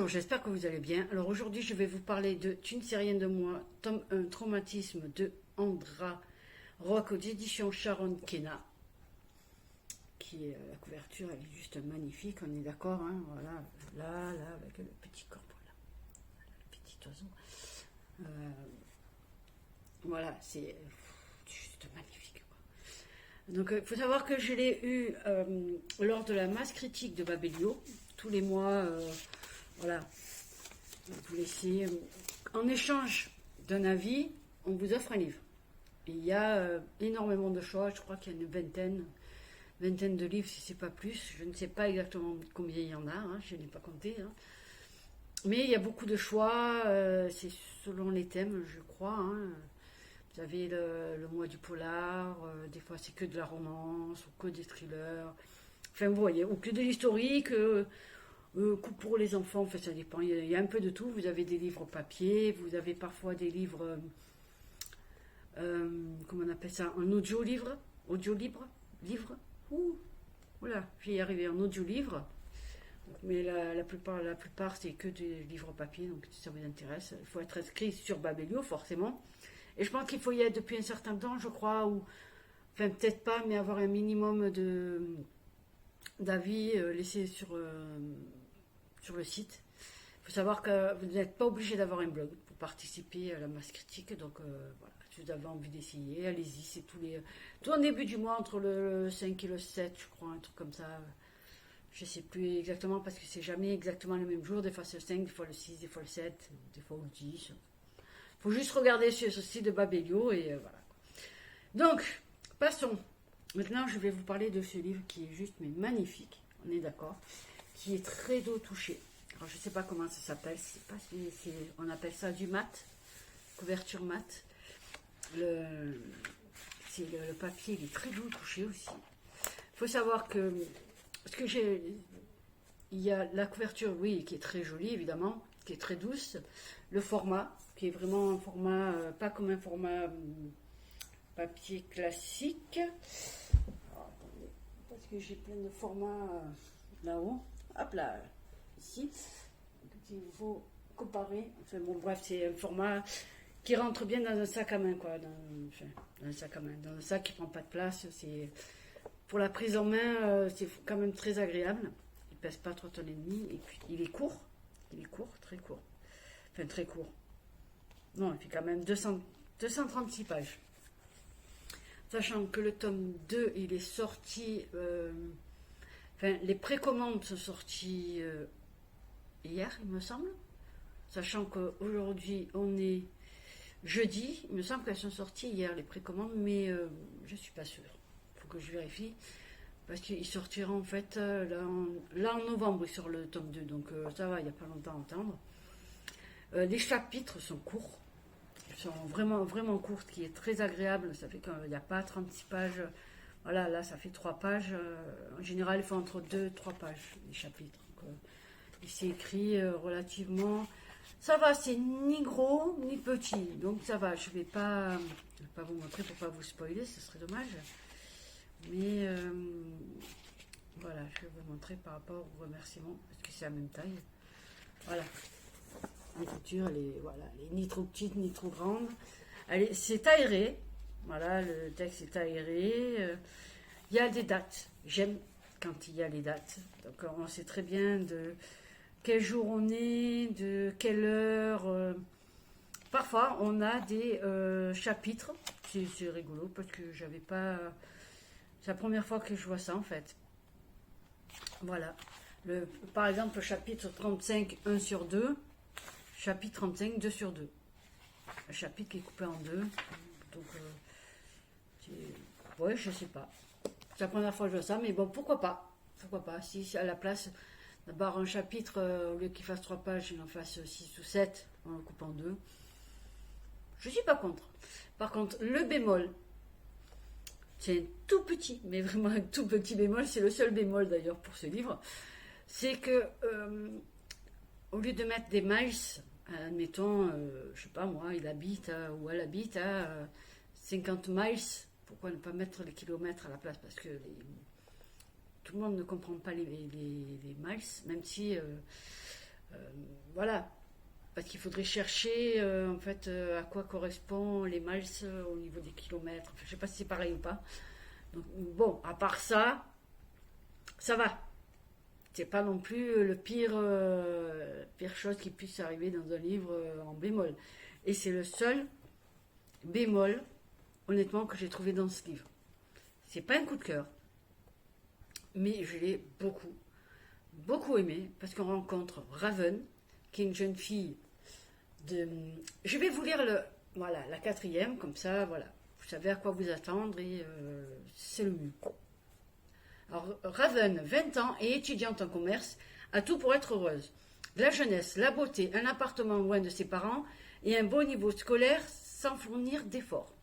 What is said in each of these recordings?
Bonjour, j'espère que vous allez bien. Alors aujourd'hui, je vais vous parler de Tu ne sais rien de moi, tome 1, traumatisme de Andra Rock aux éditions Sharon Kena. Qui est la couverture, elle est juste magnifique, on est d'accord, hein, voilà, là, avec le petit corps, là, le petit oiseau. Voilà, c'est juste magnifique, quoi. Donc, il faut savoir que je l'ai eu lors de la masse critique de Babelio, tous les mois. Voilà, vous laissez, en échange d'un avis, on vous offre un livre. Et il y a énormément de choix, je crois qu'il y a une vingtaine de livres si c'est pas plus. Je ne sais pas exactement combien il y en a, hein, je n'ai pas compté. Hein. Mais il y a beaucoup de choix, c'est selon les thèmes, je crois. Hein. Vous avez le mois du polar, des fois c'est que de la romance, ou que des thrillers. Enfin, vous voyez, ou que de l'historique. Pour les enfants, enfin, ça dépend. Il y a un peu de tout. Vous avez des livres papier, vous avez parfois des livres, comment on appelle ça, un audio-livre, livre. Voilà, je vais y arriver, un audio-livre. Mais la plupart, c'est que des livres papier, donc si ça vous intéresse, il faut être inscrit sur Babelio, forcément. Et je pense qu'il faut y être depuis un certain temps, je crois, ou, enfin, peut-être pas, mais avoir un minimum d'avis laissés sur le site. Il faut savoir que vous n'êtes pas obligé d'avoir un blog pour participer à la masse critique. Donc voilà, si vous avez envie d'essayer, allez-y. C'est tout en début du mois, entre le 5 et le 7, je crois, un truc comme ça. Je ne sais plus exactement parce que c'est jamais exactement le même jour. Des fois c'est le 5, des fois le 6, des fois le 7, des fois le 10. Il faut juste regarder sur ce site de Babelio et voilà. Donc, passons. Maintenant, je vais vous parler de ce livre qui est juste mais magnifique. On est d'accord, qui est très doux touché. Alors je ne sais pas comment ça s'appelle, on appelle ça du mat, couverture mat. Le papier, il est très doux touché aussi. Il faut savoir que, il y a la couverture, oui, qui est très jolie évidemment, qui est très douce. Le format, qui est vraiment un format, pas comme un format papier classique. Alors, attendez, parce que j'ai plein de formats là-haut. Hop là, ici. Il faut comparer. Enfin bon, bref, c'est un format qui rentre bien dans un sac à main, quoi. Dans un sac à main. Dans un sac qui prend pas de place. C'est, pour la prise en main, c'est quand même très agréable. Il pèse pas 3 tonnes et demie. Et puis, il est court. Il est court, très court. Enfin, très court. Non, il fait quand même 236 pages. Sachant que le tome 2, il est sorti... enfin, les précommandes sont sorties hier, il me semble. Sachant qu'aujourd'hui, on est jeudi. Il me semble qu'elles sont sorties hier, les précommandes, mais je ne suis pas sûre. Il faut que je vérifie. Parce qu'il sortira en fait, là en novembre, sur le tome 2. Donc ça va, il n'y a pas longtemps à attendre. Les chapitres sont courts. Ils sont vraiment, vraiment courts, ce qui est très agréable. Ça fait qu'il n'y a pas 36 pages. Voilà, là, ça fait 3 pages. En général, il faut entre 2 et 3 pages, les chapitres. Donc, il s'est écrit relativement... Ça va, c'est ni gros, ni petit. Donc, ça va. Je ne vais pas vous montrer pour ne pas vous spoiler, ce serait dommage. Mais, voilà, je vais vous montrer par rapport aux remerciements, parce que c'est la même taille. Voilà. L'écriture, elle est ni trop petite, ni trop grande. C'est aéré. Voilà, le texte est aéré. Il y a des dates. J'aime quand il y a les dates. Donc on sait très bien de quel jour on est, de quelle heure. Parfois, on a des chapitres. C'est rigolo parce que j'avais pas... C'est la première fois que je vois ça en fait. Voilà. Par exemple, le chapitre 35, 1 sur 2. Chapitre 35, 2 sur 2. Un chapitre qui est coupé en deux. Donc, ouais, je sais pas. C'est la première fois que je vois ça, mais bon, pourquoi pas. Pourquoi pas. Si à la place, d'abord un chapitre, au lieu qu'il fasse 3 pages, il en fasse 6 ou 7, en le coupant en deux. Je suis pas contre. Par contre, le bémol, c'est un tout petit, mais vraiment un tout petit bémol, c'est le seul bémol d'ailleurs pour ce livre, c'est que, au lieu de mettre des miles, admettons, je sais pas moi, il habite ou elle habite à 50 miles, pourquoi ne pas mettre les kilomètres à la place? Parce que tout le monde ne comprend pas les miles, même si Voilà. Parce qu'il faudrait chercher en fait à quoi correspond les miles au niveau des kilomètres. Enfin, je ne sais pas si c'est pareil ou pas. Donc, bon, à part ça, ça va. C'est pas non plus le pire chose qui puisse arriver dans un livre en bémol. Et c'est le seul bémol, honnêtement, que j'ai trouvé dans ce livre. C'est pas un coup de cœur, mais je l'ai beaucoup aimé, parce qu'on rencontre Raven, qui est une jeune fille de... Je vais vous lire voilà, la quatrième, comme ça, voilà. Vous savez à quoi vous attendre et c'est le mieux. Alors, Raven, 20 ans et étudiante en commerce, a tout pour être heureuse. La jeunesse, la beauté, un appartement loin de ses parents et un beau niveau scolaire sans fournir d'efforts.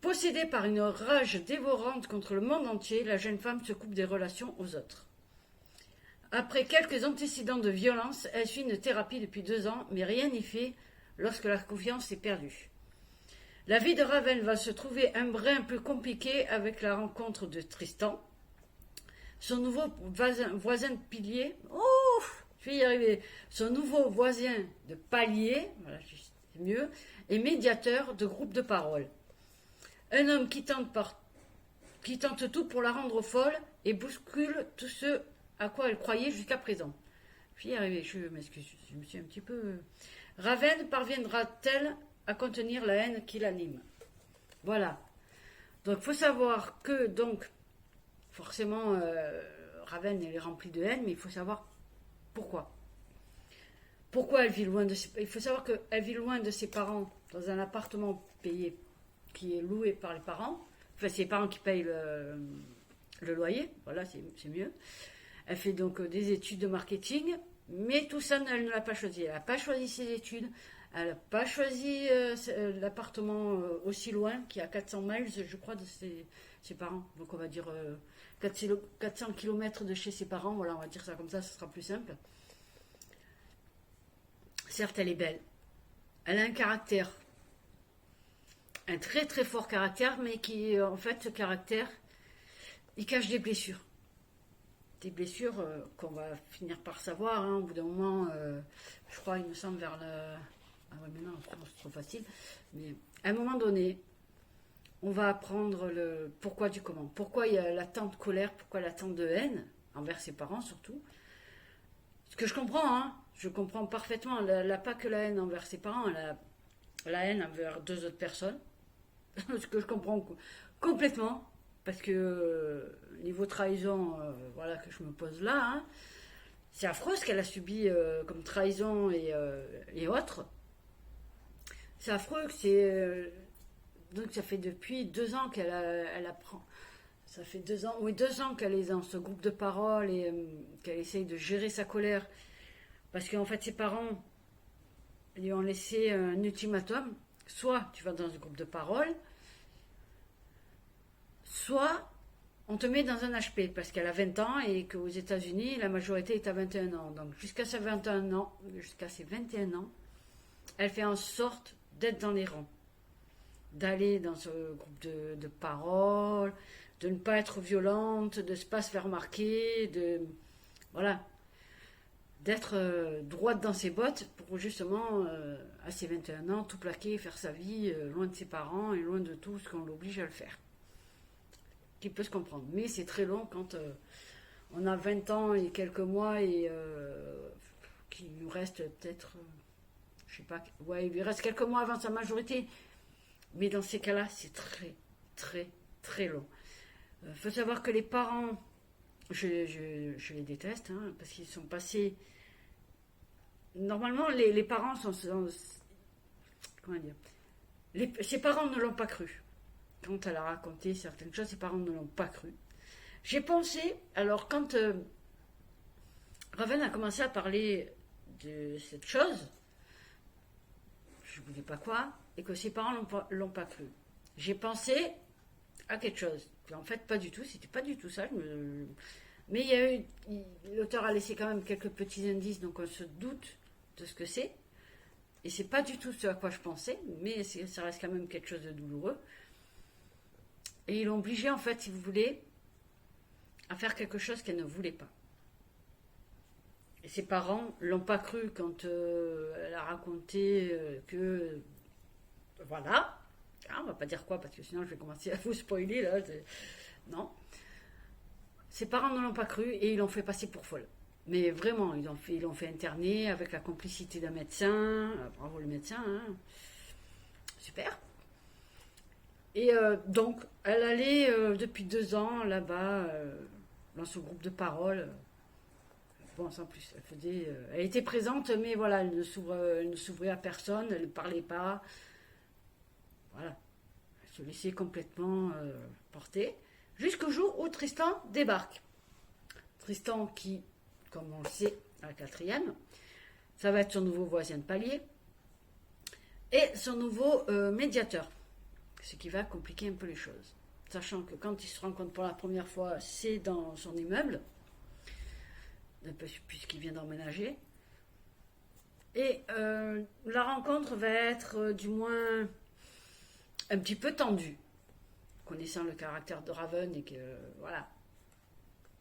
Possédée par une rage dévorante contre le monde entier, la jeune femme se coupe des relations aux autres. Après quelques antécédents de violence, elle suit une thérapie depuis 2 ans, mais rien n'y fait lorsque la confiance est perdue. La vie de Raven va se trouver un brin plus compliqué avec la rencontre de Tristan, son nouveau voisin de pilier. Ouf, je vais y arriver. Son nouveau voisin de palier, voilà, c'est mieux, et médiateur de groupe de parole. Un homme qui tente tout pour la rendre folle et bouscule tout ce à quoi elle croyait jusqu'à présent. Je vais y arriver, je m'excuse, je me suis un petit peu... Raven parviendra-t-elle à contenir la haine qui l'anime? Voilà. Donc il faut savoir que, donc, forcément, Raven elle est remplie de haine, mais il faut savoir pourquoi. Pourquoi elle vit loin de ses... Il faut savoir qu'elle vit loin de ses parents, dans un appartement payé, qui est loué par les parents. Enfin, c'est les parents qui payent le loyer, voilà, c'est mieux. Elle fait donc des études de marketing, mais tout ça, elle ne l'a pas choisi. Elle n'a pas choisi ses études, elle n'a pas choisi l'appartement aussi loin, qui est à 400 miles, je crois, de ses parents. Donc on va dire 400 km de chez ses parents, voilà, on va dire ça comme ça, ce sera plus simple. Certes, elle est belle. Elle a un caractère, un très très fort caractère, mais qui, en fait, ce caractère, il cache des blessures. Des blessures qu'on va finir par savoir, hein, au bout d'un moment, je crois, il me semble, vers le... Ah ouais, maintenant, en France, c'est trop facile. Mais à un moment donné, on va apprendre le pourquoi du comment. Pourquoi il y a la tant de colère, pourquoi la tant de haine, envers ses parents surtout. Ce que je comprends, hein, je comprends parfaitement. Elle n'a pas que la haine envers ses parents, elle a la haine envers 2 autres personnes. Ce que je comprends complètement. Parce que niveau trahison, voilà que je me pose là, hein, c'est affreux ce qu'elle a subi comme trahison et autres. C'est affreux que c'est... donc ça fait depuis 2 ans elle apprend. Ça fait 2 ans, oui 2 ans qu'elle est dans ce groupe de parole et qu'elle essaye de gérer sa colère. Parce qu'en fait ses parents lui ont laissé un ultimatum. Soit tu vas dans ce groupe de parole, soit on te met dans un HP parce qu'elle a 20 ans et qu'aux États-Unis la majorité est à 21 ans. Donc jusqu'à ses 21 ans, elle fait en sorte d'être dans les rangs, d'aller dans ce groupe de parole, de ne pas être violente, de ne pas se faire remarquer, voilà, d'être droite dans ses bottes pour justement, à ses 21 ans, tout plaquer, faire sa vie loin de ses parents et loin de tout ce qu'on l'oblige à le faire. Qui peut se comprendre. Mais c'est très long quand on a 20 ans et quelques mois et qu'il nous reste peut-être, je sais pas, ouais, il lui reste quelques mois avant sa majorité. Mais dans ces cas-là, c'est très, très, très long. Il faut savoir que les parents, je les déteste, hein, parce qu'ils sont passés... Normalement, les parents sont comment dire, ses parents ne l'ont pas cru. Quand elle a raconté certaines choses, ses parents ne l'ont pas cru. J'ai pensé, alors quand Raven a commencé à parler de cette chose, je ne sais pas quoi, et que ses parents l'ont pas cru. J'ai pensé à quelque chose. Puis en fait, pas du tout, c'était pas du tout ça. Mais l'auteur a laissé quand même quelques petits indices, donc on se doute de ce que c'est. Et c'est pas du tout ce à quoi je pensais, mais ça reste quand même quelque chose de douloureux. Et ils l'ont obligée, en fait, si vous voulez, à faire quelque chose qu'elle ne voulait pas. Et ses parents l'ont pas cru quand elle a raconté que voilà. Ah, on va pas dire quoi parce que sinon je vais commencer à vous spoiler là. Non. Ses parents ne l'ont pas cru et ils l'ont fait passer pour folle. Mais vraiment, ils l'ont fait interner avec la complicité d'un médecin. Bravo le médecin, hein. Super. Et donc, elle allait depuis 2 ans là-bas, dans ce groupe de parole. Bon, sans plus, elle était présente, mais voilà, elle ne s'ouvrait à personne, elle ne parlait pas. Voilà, elle se laissait complètement porter. Jusqu'au jour où Tristan débarque. Tristan qui, comme on le sait, à la 4e, ça va être son nouveau voisin de palier et son nouveau médiateur, ce qui va compliquer un peu les choses. Sachant que quand ils se rencontrent pour la première fois, c'est dans son immeuble, puisqu'il vient d'emménager. Et la rencontre va être du moins un petit peu tendue, connaissant le caractère de Raven et que voilà,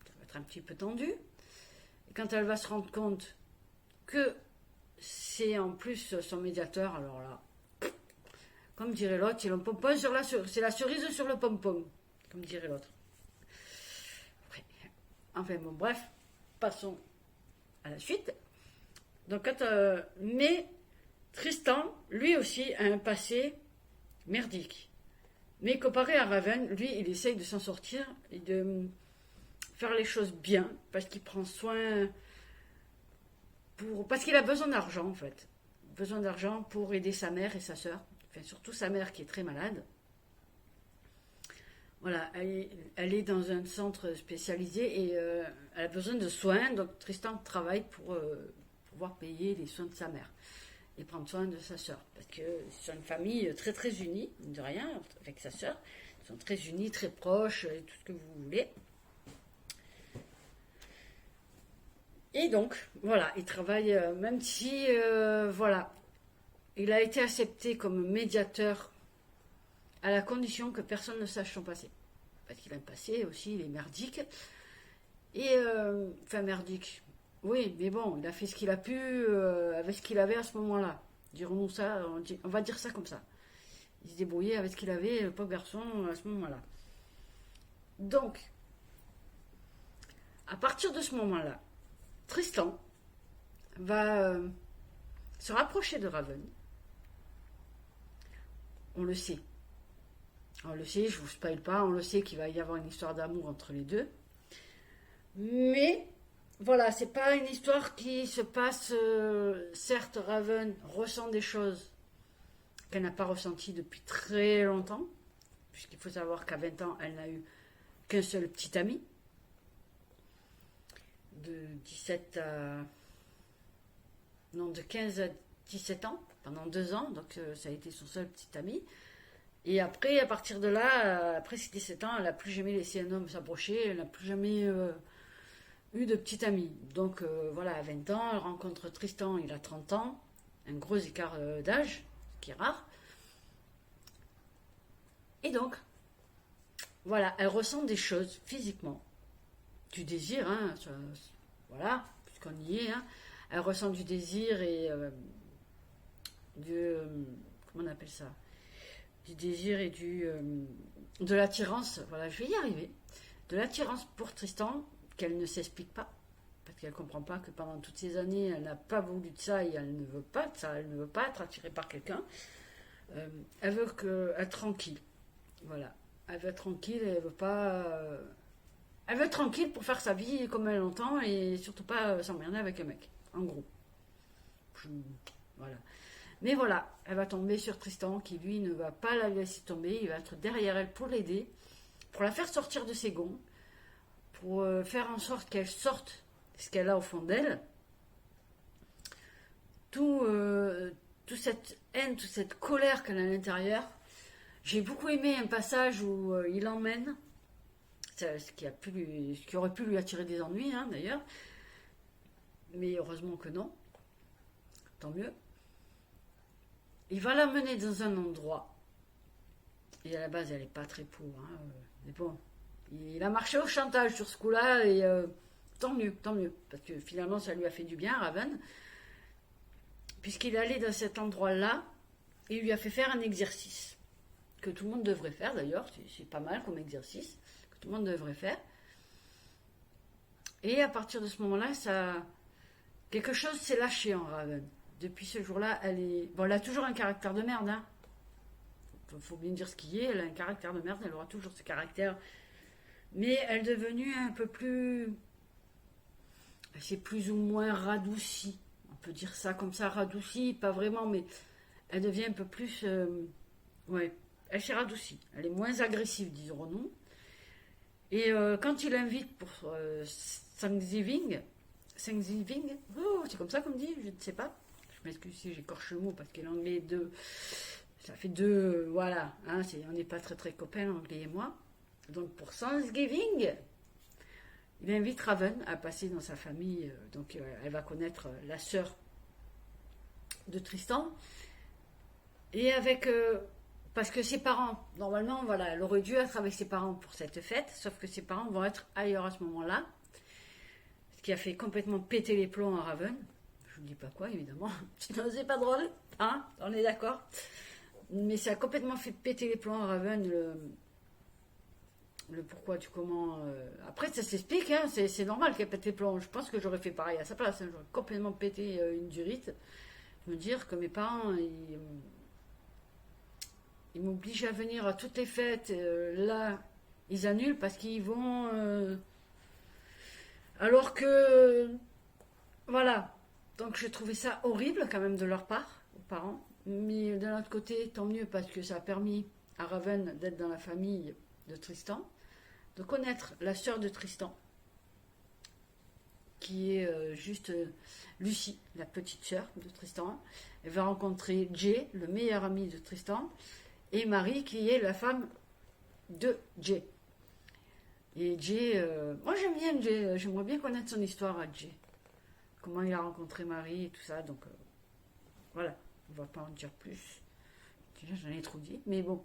ça va être un petit peu tendu. Et quand elle va se rendre compte que c'est en plus son médiateur, alors là, comme dirait l'autre, c'est la cerise sur le pompon, comme dirait l'autre. Enfin bon, bref, passons à la suite. Donc, mais Tristan, lui aussi, a un passé merdique. Mais comparé à Raven, lui, il essaye de s'en sortir et de faire les choses bien, parce qu'il prend soin parce qu'il a besoin d'argent, en fait. Besoin d'argent pour aider sa mère et sa sœur. Enfin, surtout sa mère qui est très malade. Voilà, elle est dans un centre spécialisé et elle a besoin de soins. Donc Tristan travaille pour pouvoir payer les soins de sa mère et prendre soin de sa sœur. Parce que c'est une famille très très unie, de rien, avec sa sœur. Ils sont très unis, très proches, et tout ce que vous voulez. Et donc, voilà, il travaille, même si, voilà, il a été accepté comme médiateur à la condition que personne ne sache son passé. Parce qu'il a un passé aussi, il est merdique. Et, enfin merdique, oui, mais bon, il a fait ce qu'il a pu avec ce qu'il avait à ce moment-là. Dirons-nous ça, on va dire ça comme ça. Il se débrouillait avec ce qu'il avait, le pauvre garçon, à ce moment-là. Donc, à partir de ce moment-là, Tristan va se rapprocher de Raven. On le sait. On le sait, je ne vous spoil pas, on le sait qu'il va y avoir une histoire d'amour entre les deux. Mais, voilà, c'est pas une histoire qui se passe... certes, Raven ressent des choses qu'elle n'a pas ressenties depuis très longtemps, puisqu'il faut savoir qu'à 20 ans, elle n'a eu qu'un seul petit ami. De 15 à 17 ans, pendant 2 ans, donc ça a été son seul petit ami. Et après, à partir de là, après ses 17 ans, elle n'a plus jamais laissé un homme s'approcher, elle n'a plus jamais eu de petit ami. Donc voilà, à 20 ans, elle rencontre Tristan, il a 30 ans, un gros écart d'âge, ce qui est rare. Et donc, voilà, elle ressent des choses physiquement, du désir, hein, voilà, puisqu'on y est, hein. Elle ressent du désir et comment on appelle ça, du désir et de l'attirance, voilà, je vais y arriver, de l'attirance pour Tristan, qu'elle ne s'explique pas, parce qu'elle ne comprend pas que pendant toutes ces années, elle n'a pas voulu de ça et elle ne veut pas de ça, elle ne veut pas être attirée par quelqu'un, elle veut être tranquille, voilà, elle veut être tranquille et elle veut pas... elle veut être tranquille pour faire sa vie comme elle l'entend et surtout pas s'emmerder avec un mec, en gros. Voilà. Mais voilà, elle va tomber sur Tristan qui lui ne va pas la laisser tomber, il va être derrière elle pour l'aider, pour la faire sortir de ses gonds, pour faire en sorte qu'elle sorte ce qu'elle a au fond d'elle. Tout cette haine, toute cette colère qu'elle a à l'intérieur. J'ai beaucoup aimé un passage où il emmène, ce qui aurait pu lui attirer des ennuis, hein, d'ailleurs, mais heureusement que non, tant mieux. Il va l'amener dans un endroit, et à la base elle n'est pas très pour, hein, mais bon, il a marché au chantage sur ce coup-là, et tant mieux, parce que finalement ça lui a fait du bien, Raven, puisqu'il est allé dans cet endroit-là, et il lui a fait faire un exercice, que tout le monde devrait faire d'ailleurs, c'est pas mal comme exercice, que tout le monde devrait faire. Et à partir de ce moment-là, quelque chose s'est lâché en Raven. Depuis ce jour-là, elle a toujours un caractère de merde, hein. Faut bien dire ce qui est, elle a un caractère de merde, elle aura toujours ce caractère. Mais elle est devenue un peu plus... C'est plus ou moins radoucie. On peut dire ça comme ça, radoucie, pas vraiment, mais elle devient un peu plus... ouais, elle s'est radoucie. Elle est moins agressive, dirons-nous. Et quand il l'invite pour Thanksgiving, oh, c'est comme ça qu'on dit, je ne sais pas. Je m'excuse si j'écorche le mot parce que l'anglais ça fait deux, voilà, hein, on n'est pas très très copains, l'anglais et moi. Donc pour Thanksgiving, il invite Raven à passer dans sa famille. Donc elle va connaître la sœur de Tristan. Et parce que ses parents, normalement, voilà, elle aurait dû être avec ses parents pour cette fête, sauf que ses parents vont être ailleurs à ce moment-là. Ce qui a fait complètement péter les plombs à Raven. Je ne dis pas quoi, évidemment. Sinon, c'est pas drôle, hein, on est d'accord. Mais ça a complètement fait péter les plombs à Raven, le pourquoi du comment. Après, ça s'explique, hein, c'est normal qu'elle pète les plombs. Je pense que j'aurais fait pareil à sa place. Hein, j'aurais complètement pété une durite. Me dire que mes parents, ils m'obligent à venir à toutes les fêtes. Là, ils annulent parce qu'ils vont. Alors que. Voilà. Donc, je trouvais ça horrible quand même de leur part, aux parents. Mais d'un autre côté, tant mieux parce que ça a permis à Raven d'être dans la famille de Tristan, de connaître la sœur de Tristan, qui est juste Lucie, la petite sœur de Tristan. Elle va rencontrer Jay, le meilleur ami de Tristan, et Marie, qui est la femme de Jay. Et Jay, moi j'aime bien Jay, j'aimerais bien connaître son histoire à Jay. Comment il a rencontré Marie et tout ça, donc voilà, on va pas en dire plus. Déjà j'en ai trop dit, mais bon.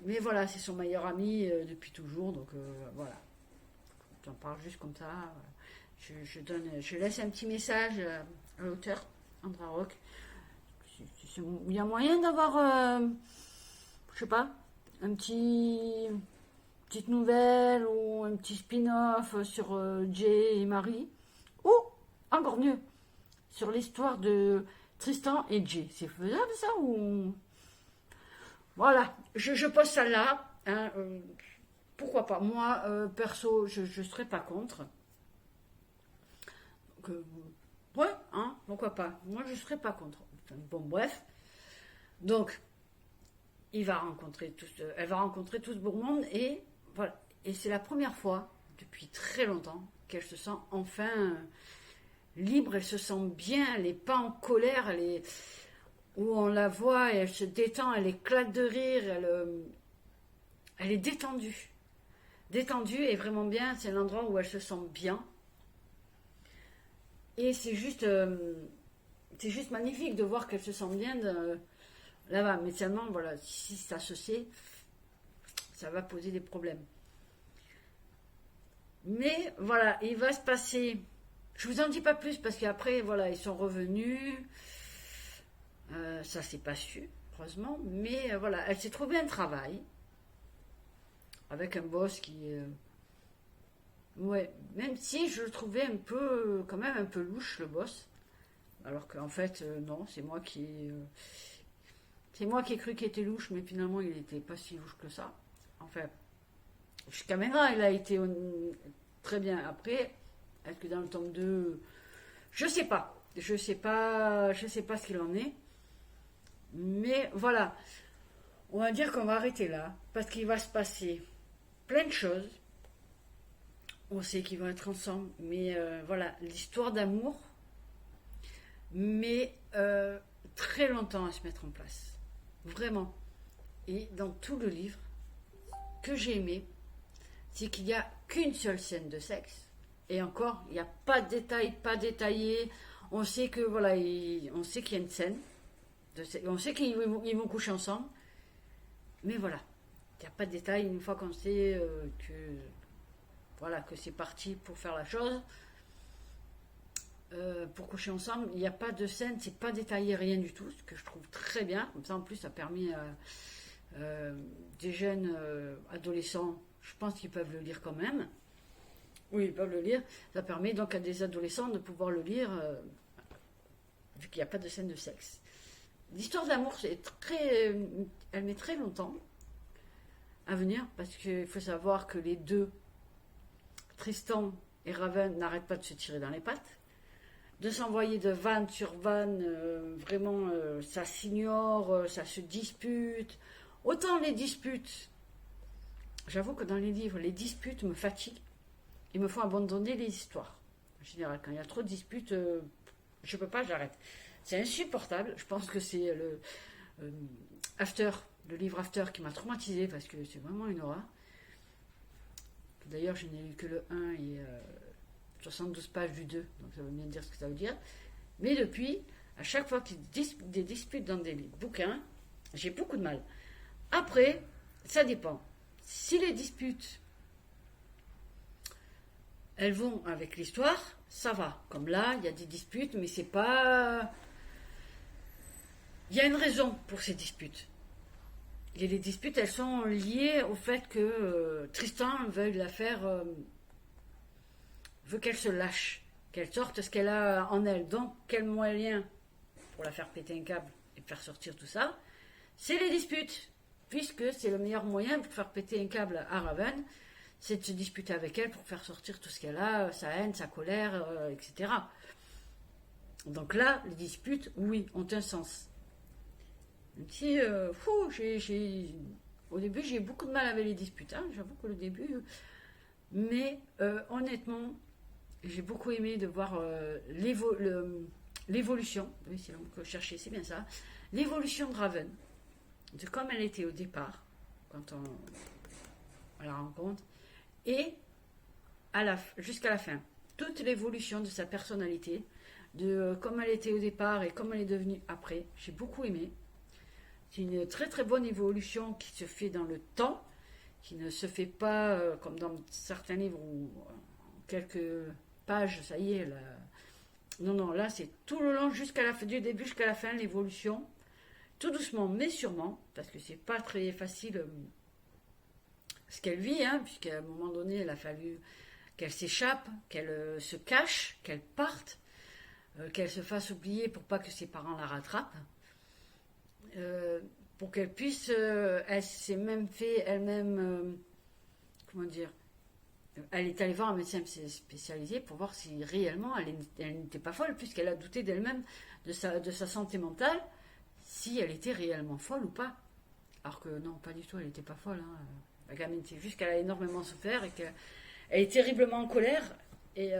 Mais voilà, c'est son meilleur ami depuis toujours, donc voilà. J'en parle juste comme ça. Je laisse un petit message à l'auteur, Andra Rock. Il y a moyen d'avoir, je sais pas, petite nouvelle ou un petit spin-off sur Jay et Marie. Ou, encore mieux, sur l'histoire de Tristan et Jay. C'est faisable ça ou... Voilà, je pose ça là. Hein, pourquoi pas. Moi, perso, je ne serais pas contre. Donc, ouais, hein, pourquoi pas. Moi, je ne serais pas contre. Enfin, bon, bref. Donc, elle va rencontrer tout ce beau monde et voilà. Et c'est la première fois depuis très longtemps qu'elle se sent enfin libre, elle se sent bien, elle n'est pas en colère, où on la voit, elle se détend, elle éclate de rire, elle est détendue. Détendue et vraiment bien, c'est l'endroit où elle se sent bien. Et c'est juste magnifique de voir qu'elle se sent bien là-bas. Mais seulement, voilà, si c'est associé, ça va poser des problèmes. Mais voilà, il va se passer... Je vous en dis pas plus parce qu'après, voilà, ils sont revenus. Ça, c'est pas su, heureusement. Mais voilà, elle s'est trouvée un travail avec un boss qui... ouais, même si je le trouvais quand même un peu louche, le boss. Alors qu'en fait, non, c'est moi qui ai cru qu'il était louche, mais finalement, il n'était pas si louche que ça. Enfin, jusqu'à maintenant, il a été très bien. Après, est-ce que dans le tome 2, je sais pas ce qu'il en est. Mais voilà, on va dire qu'on va arrêter là, parce qu'il va se passer plein de choses. On sait qu'ils vont être ensemble, mais voilà, l'histoire d'amour met très longtemps à se mettre en place. Vraiment. Et dans tout le livre, que j'ai aimé, c'est qu'il n'y a qu'une seule scène de sexe. Et encore, il n'y a pas de détails, pas détaillé. On sait que voilà, on sait qu'il y a une scène. On sait qu'ils vont coucher ensemble. Mais voilà, il n'y a pas de détails une fois qu'on sait que voilà, que c'est parti pour faire la chose, pour coucher ensemble. Il n'y a pas de scène, c'est pas détaillé, rien du tout, ce que je trouve très bien. Comme ça, en plus, ça permet à des jeunes adolescents, je pense qu'ils peuvent le lire quand même. Oui, ils peuvent le lire. Ça permet donc à des adolescents de pouvoir le lire, vu qu'il n'y a pas de scène de sexe. L'histoire d'amour, elle met très longtemps à venir, parce qu'il faut savoir que les deux, Tristan et Raven, n'arrêtent pas de se tirer dans les pattes, de s'envoyer de vanne sur vanne, vraiment, ça s'ignore, ça se dispute. Autant les disputes, j'avoue que dans les livres, les disputes me fatiguent et me font abandonner les histoires. En général, quand il y a trop de disputes, je peux pas, j'arrête. C'est insupportable. Je pense que c'est After, le livre After, qui m'a traumatisée parce que c'est vraiment une horreur. D'ailleurs, je n'ai lu que le 1 et 72 pages du 2, donc ça veut bien dire ce que ça veut dire. Mais depuis, à chaque fois qu'il y a des disputes dans des bouquins, j'ai beaucoup de mal. Après, ça dépend. Si les disputes, elles vont avec l'histoire, ça va. Comme là, il y a des disputes, mais c'est pas... Il y a une raison pour ces disputes. Et les disputes, elles sont liées au fait que Tristan veuille la faire... veut qu'elle se lâche, qu'elle sorte ce qu'elle a en elle. Donc, quel moyen pour la faire péter un câble et faire sortir tout ça? C'est les disputes, puisque c'est le meilleur moyen pour faire péter un câble à Raven, c'est de se disputer avec elle pour faire sortir tout ce qu'elle a, sa haine, sa colère, etc. Donc là, les disputes, oui, ont un sens. Même si, au début, j'ai eu beaucoup de mal avec les disputes, hein, j'avoue que le début... Mais honnêtement, j'ai beaucoup aimé de voir l'évolution, oui, c'est le mot que je cherchais, c'est bien ça, l'évolution de Raven, de comme elle était au départ, quand on la rencontre, et jusqu'à la fin. Toute l'évolution de sa personnalité, de comme elle était au départ et comme elle est devenue après, j'ai beaucoup aimé. C'est une très très bonne évolution qui se fait dans le temps, qui ne se fait pas comme dans certains livres où en quelques pages, ça y est. Là. Non, là c'est tout le long jusqu'à la fin, du début jusqu'à la fin, l'évolution, tout doucement mais sûrement, parce que c'est pas très facile ce qu'elle vit, hein, puisqu'à un moment donné, il a fallu qu'elle s'échappe, qu'elle se cache, qu'elle parte, qu'elle se fasse oublier pour pas que ses parents la rattrapent. Pour qu'elle puisse, elle s'est même fait elle-même, comment dire, elle est allée voir un médecin spécialisé pour voir si réellement elle n'était pas folle, puisqu'elle a douté d'elle-même, de sa santé mentale, si elle était réellement folle ou pas. Alors que non, pas du tout, elle n'était pas folle. Hein. La gamine, c'est juste qu'elle a énormément souffert et qu'elle est terriblement en colère. Et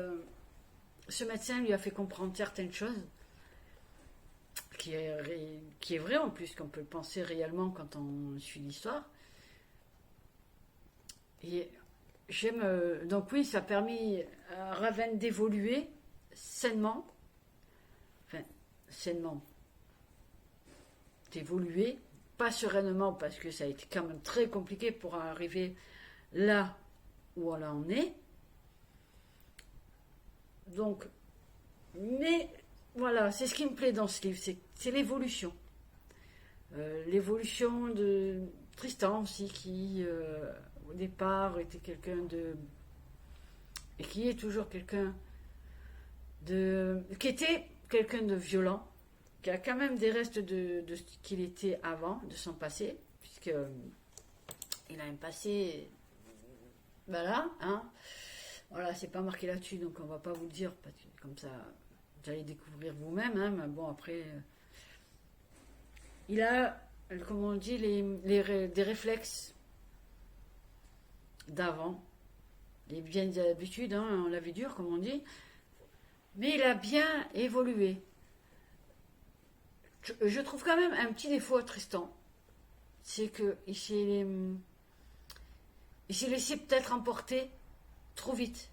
ce médecin lui a fait comprendre certaines choses qui est vrai en plus, qu'on peut le penser réellement quand on suit l'histoire. Et j'aime... donc oui, ça a permis à Raven d'évoluer sainement. Enfin, sainement. D'évoluer, pas sereinement, parce que ça a été quand même très compliqué pour arriver là où elle en est. Donc, mais... Voilà, c'est ce qui me plaît dans ce livre, c'est l'évolution. L'évolution de Tristan aussi, qui au départ était quelqu'un de... et qui est toujours quelqu'un de... qui était quelqu'un de violent, qui a quand même des restes de ce qu'il était avant, de son passé, puisque il a un passé... Voilà, hein. Voilà, c'est pas marqué là-dessus, donc on va pas vous le dire, parce que comme ça... Vous allez découvrir vous-même, hein, mais bon, après, il a, comme on dit, des réflexes d'avant, des vieilles habitudes, hein, on la vie dure, comme on dit, mais il a bien évolué. Je trouve quand même un petit défaut à Tristan, c'est qu'il s'est laissé peut-être emporter trop vite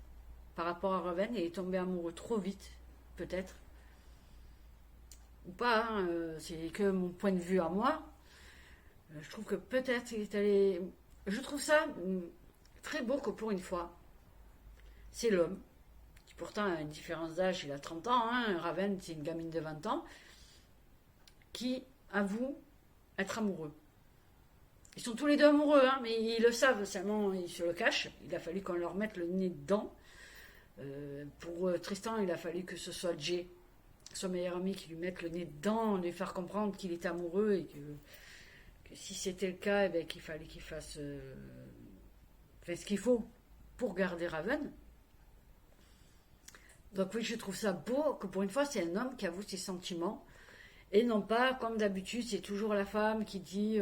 par rapport à Raven, et il est tombé amoureux trop vite. Peut-être. Ou pas, hein, c'est que mon point de vue à moi. Je trouve que peut-être il est allé... Je trouve ça très beau que pour une fois, c'est l'homme, qui pourtant a une différence d'âge, il a 30 ans, hein, Raven c'est une gamine de 20 ans, qui avoue être amoureux. Ils sont tous les deux amoureux, hein, mais ils le savent, seulement ils se le cachent. Il a fallu qu'on leur mette le nez dedans. Pour Tristan, il a fallu que ce soit Jay, son meilleur ami, qui lui mette le nez dedans, lui faire comprendre qu'il est amoureux et que si c'était le cas, eh bien, qu'il fallait qu'il fasse ce qu'il faut pour garder Raven. Donc oui, je trouve ça beau que pour une fois, c'est un homme qui avoue ses sentiments et non pas, comme d'habitude, c'est toujours la femme qui dit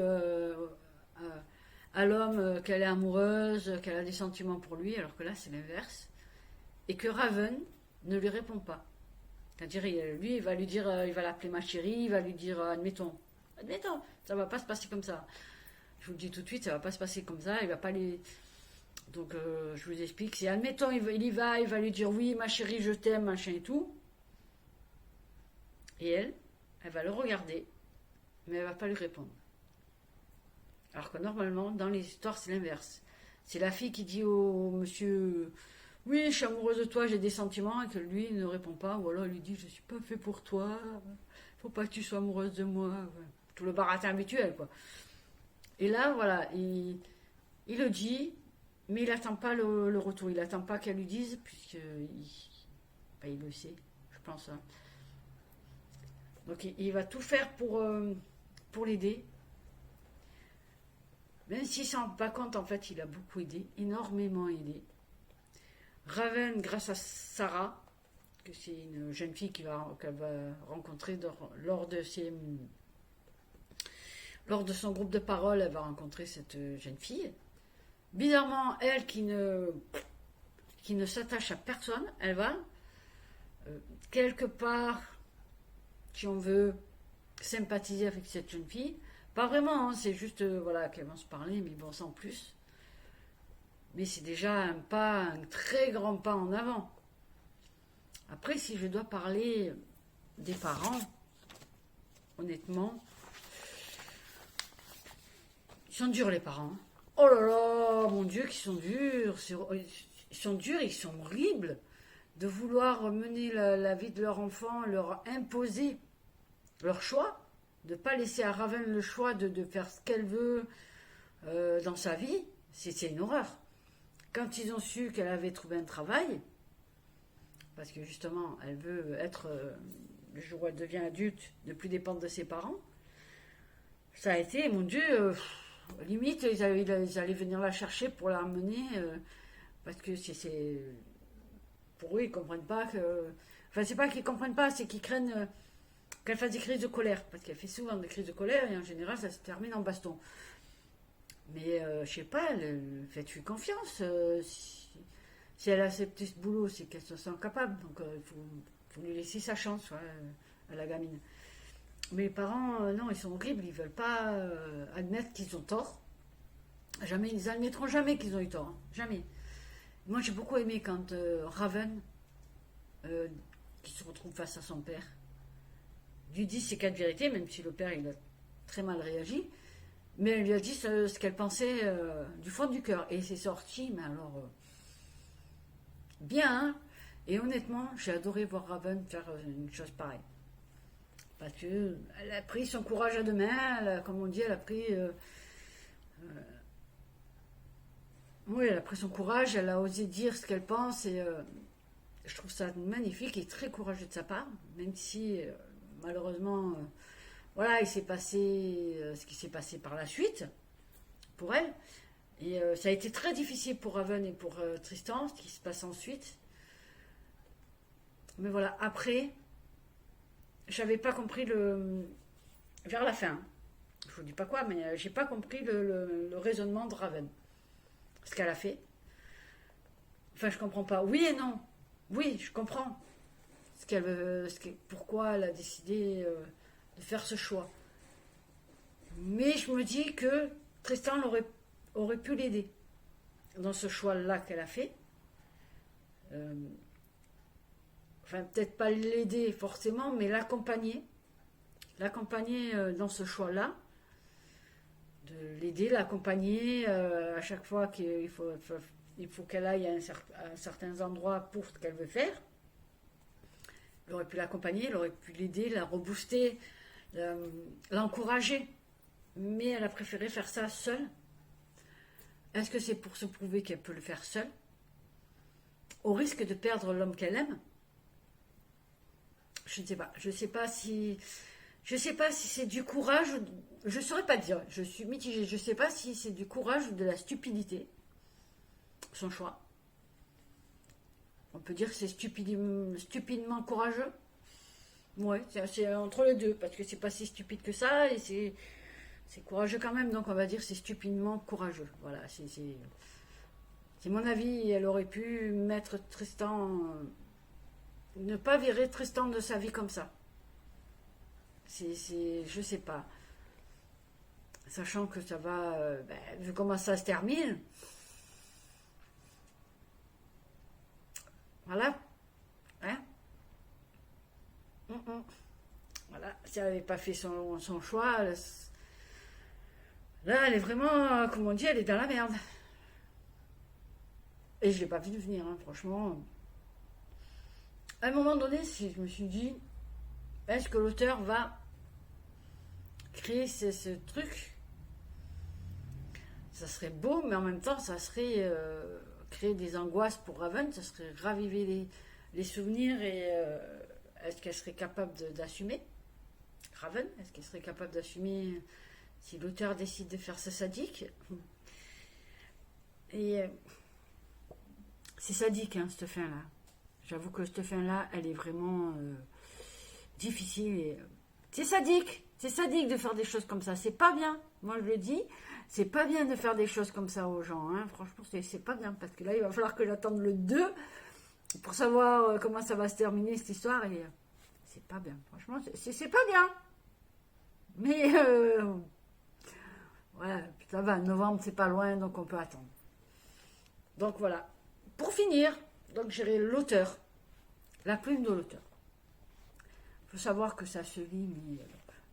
à l'homme qu'elle est amoureuse, qu'elle a des sentiments pour lui, alors que là, c'est l'inverse. Et que Raven ne lui répond pas. C'est-à-dire, lui, il va lui dire, il va l'appeler ma chérie, il va lui dire, admettons, ça va pas se passer comme ça. Je vous le dis tout de suite, ça va pas se passer comme ça, il va pas les... Donc, je vous explique, c'est, admettons, il y va, il va lui dire, oui, ma chérie, je t'aime, machin et tout. Et elle va le regarder, mais elle va pas lui répondre. Alors que normalement, dans les histoires, c'est l'inverse. C'est la fille qui dit au monsieur... Oui, je suis amoureuse de toi, j'ai des sentiments, et que lui ne répond pas, ou alors il lui dit, je suis pas fait pour toi, faut pas que tu sois amoureuse de moi. Tout le baratin habituel, quoi. Et là, voilà, il le dit, mais il n'attend pas le retour, il n'attend pas qu'elle lui dise, puisqu'il le sait, je pense. Hein. Donc il va tout faire pour l'aider. Même s'il ne s'en rend pas compte, en fait, il a beaucoup aidé, énormément aidé. Raven, grâce à Sarah, que c'est une jeune fille qu'elle va rencontrer lors de son groupe de parole, elle va rencontrer cette jeune fille. Bizarrement, elle qui ne s'attache à personne, elle va quelque part, si on veut, sympathiser avec cette jeune fille. Pas vraiment, hein, c'est juste voilà, qu'elles vont se parler, mais bon, sans plus. Mais c'est déjà un très grand pas en avant. Après, si je dois parler des parents, honnêtement, ils sont durs les parents. Oh là là, mon Dieu, qu'ils sont durs. Ils sont durs, ils sont horribles de vouloir mener la vie de leur enfant, leur imposer leur choix, de ne pas laisser à Raven le choix de faire ce qu'elle veut dans sa vie. C'est une horreur. Quand ils ont su qu'elle avait trouvé un travail, parce que justement, elle veut être, le jour où elle devient adulte, ne plus dépendre de ses parents, ça a été, mon Dieu, limite, ils allaient venir la chercher pour la ramener, parce que pour eux, ils ne comprennent pas que... Enfin, c'est pas qu'ils ne comprennent pas, c'est qu'ils craignent qu'elle fasse des crises de colère, parce qu'elle fait souvent des crises de colère, et en général, ça se termine en baston. Mais je sais pas, faites-lui confiance. Si elle a accepté ce boulot, c'est qu'elle se sent capable. Donc il faut lui laisser sa chance, à la gamine. Mais les parents, non, ils sont horribles. Ils veulent pas admettre qu'ils ont tort. Jamais, ils admettront jamais qu'ils ont eu tort. Hein, jamais. Moi, j'ai beaucoup aimé quand Raven, qui se retrouve face à son père, lui dit ses 4 vérités, même si le père il a très mal réagi. Mais elle lui a dit ce qu'elle pensait du fond du cœur. Et c'est sorti, mais alors... bien, hein. Et honnêtement, j'ai adoré voir Raven faire une chose pareille. Parce qu'elle a pris son courage à deux mains, comme on dit, elle a pris... oui, elle a pris son courage, elle a osé dire ce qu'elle pense, et je trouve ça magnifique et très courageux de sa part, même si, malheureusement... voilà, il s'est passé ce qui s'est passé par la suite pour elle. Et ça a été très difficile pour Raven et pour Tristan, ce qui se passe ensuite. Mais voilà, après, j'avais pas compris vers la fin. Je vous dis pas quoi, mais j'ai pas compris le raisonnement de Raven. Ce qu'elle a fait. Enfin, je comprends pas. Oui et non. Oui, je comprends. Pourquoi elle a décidé... de faire ce choix. Mais je me dis que Tristan aurait pu l'aider dans ce choix-là qu'elle a fait. Enfin, peut-être pas l'aider forcément, mais l'accompagner. L'accompagner dans ce choix-là. De l'aider, l'accompagner à chaque fois qu'il il faut qu'elle aille à certains endroits pour ce qu'elle veut faire. Il aurait pu l'accompagner, il aurait pu l'aider, la rebooster, l'encourager. Mais elle a préféré faire ça seule. Est-ce que c'est pour se prouver qu'elle peut le faire seule, au risque de perdre l'homme qu'elle aime? Je ne sais pas. Je ne sais pas si c'est du courage. Je ne saurais pas dire. Je suis mitigée. Je ne sais pas si c'est du courage ou de la stupidité. Son choix. On peut dire que c'est stupidement courageux. Ouais, c'est entre les deux, parce que c'est pas si stupide que ça, et c'est courageux quand même, donc on va dire que c'est stupidement courageux. Voilà, c'est mon avis. Elle aurait pu mettre Tristan, ne pas virer Tristan de sa vie comme ça. Je sais pas. Sachant que ça va, vu comment ça se termine, voilà, hein. Voilà, si elle n'avait pas fait son choix, là, elle est vraiment, comme on dit, elle est dans la merde. Et je ne l'ai pas vu venir, hein, franchement. À un moment donné, je me suis dit, est-ce que l'auteur va créer ce truc? Ça serait beau, mais en même temps, ça serait créer des angoisses pour Raven, ça serait raviver les souvenirs, et est-ce qu'elle serait capable d'assumer Raven? Est-ce qu'elle serait capable d'assumer si l'auteur décide de faire ce sadique? Et c'est sadique, hein, cette fin-là. J'avoue que cette fin-là, elle est vraiment difficile. Et, c'est sadique de faire des choses comme ça. C'est pas bien. Moi, je le dis, c'est pas bien de faire des choses comme ça aux gens. Hein. Franchement, c'est pas bien. Parce que là, il va falloir que j'attende le 2 pour savoir comment ça va se terminer, cette histoire. Et c'est pas bien. Franchement, c'est pas bien. Mais voilà, ça va. Novembre, c'est pas loin, donc on peut attendre. Donc voilà. Pour finir, donc j'irai l'auteur. La plume de l'auteur. Il faut savoir que ça se lit, mais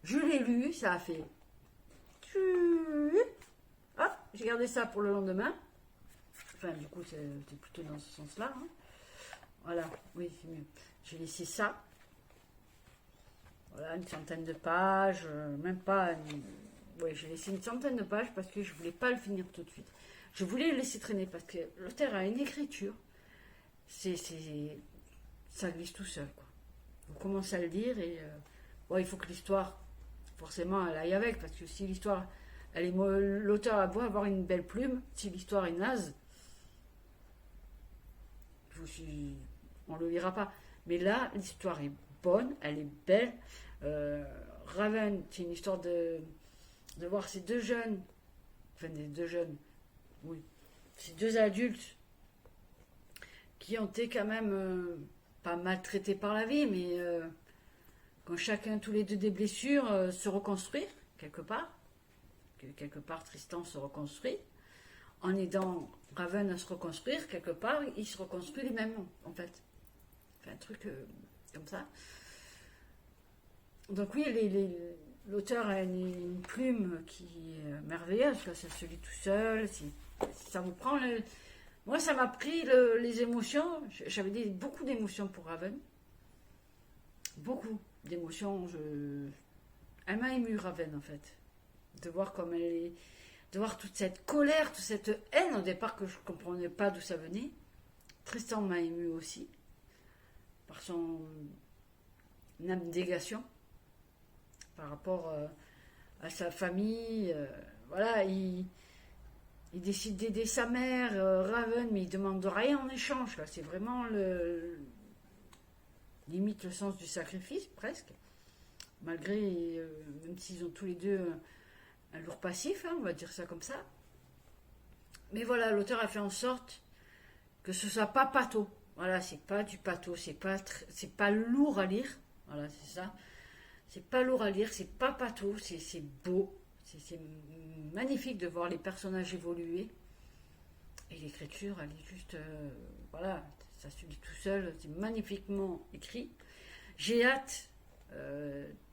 je l'ai lu, ça a fait. Hop, j'ai gardé ça pour le lendemain. Enfin, du coup, c'est plutôt dans ce sens-là. Hein. Voilà, oui, c'est mieux. J'ai laissé ça. Voilà, une centaine de pages, même pas. Oui, j'ai laissé une centaine de pages parce que je voulais pas le finir tout de suite. Je voulais le laisser traîner parce que l'auteur a une écriture. Ça glisse tout seul, quoi. Vous commencez à le lire et il faut que l'histoire, forcément, elle aille avec, parce que si l'histoire, l'auteur a beau avoir une belle plume, si l'histoire est naze, on ne le lira pas. Mais là, l'histoire est bonne, elle est belle. Raven, c'est une histoire de voir ces deux jeunes, enfin des deux jeunes, oui, ces deux adultes qui ont été quand même pas maltraités par la vie, mais quand chacun, tous les deux, des blessures, se reconstruire quelque part, que quelque part Tristan se reconstruit, en aidant Raven à se reconstruire quelque part, il se reconstruit lui-même en fait. Enfin, un truc comme ça. Donc oui, l'auteur a une plume qui est merveilleuse, ça se lit tout seul, si ça vous prend. Moi, ça m'a pris les émotions. J'avais beaucoup d'émotions pour Raven. Beaucoup d'émotions. Elle m'a émue, Raven, en fait. De voir comme elle est. De voir toute cette colère, toute cette haine au départ que je ne comprenais pas d'où ça venait. Tristan m'a émue aussi. Par son abnégation. Par rapport à sa famille. Voilà, il décide d'aider sa mère, Raven, mais il demande rien en échange. Là. C'est vraiment limite le sens du sacrifice, presque. Malgré, même s'ils ont tous les deux un lourd passif, hein, on va dire ça comme ça. Mais voilà, l'auteur a fait en sorte que ce soit pas pâteau. Voilà, c'est pas du pâteau, c'est pas lourd à lire. Voilà, c'est ça. C'est pas lourd à lire, c'est pas pâteau, c'est beau. C'est magnifique de voir les personnages évoluer. Et l'écriture, elle est juste... voilà, ça se lit tout seul, c'est magnifiquement écrit. J'ai hâte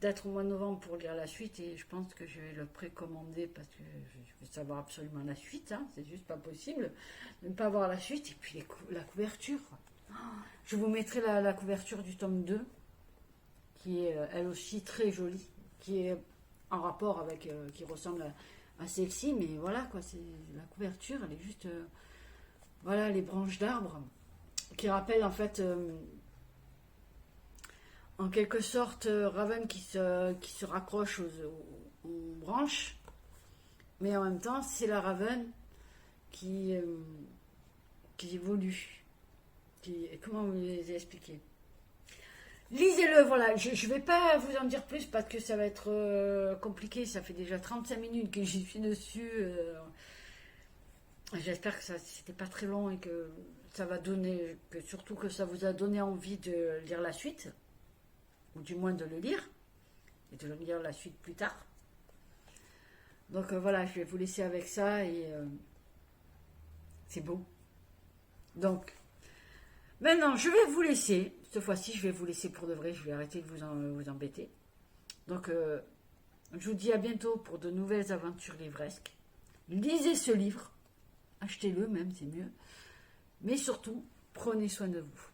d'être au mois de novembre pour lire la suite et je pense que je vais le précommander parce que je veux savoir absolument la suite, hein, c'est juste pas possible de ne pas avoir la suite. Et puis la couverture, je vous mettrai la couverture du tome 2 qui est elle aussi très jolie, qui est en rapport avec, qui ressemble à celle-ci, mais voilà quoi, c'est la couverture, elle est juste, voilà, les branches d'arbres qui rappellent en fait, en quelque sorte, Raven qui se raccroche aux branches, mais en même temps, c'est la Raven qui, qui évolue. Comment vous les expliquer? Lisez-le, voilà, je ne vais pas vous en dire plus parce que ça va être compliqué, ça fait déjà 35 minutes que j'y suis dessus. J'espère que ça c'était pas très long et que ça va donner, que surtout que ça vous a donné envie de lire la suite, ou du moins de le lire, et de lire la suite plus tard. Donc voilà, je vais vous laisser avec ça et c'est beau. Donc, maintenant, je vais vous laisser. Cette fois-ci, je vais vous laisser pour de vrai. Je vais arrêter de vous embêter. Donc, je vous dis à bientôt pour de nouvelles aventures livresques. Lisez ce livre. Achetez-le même, c'est mieux. Mais surtout, prenez soin de vous.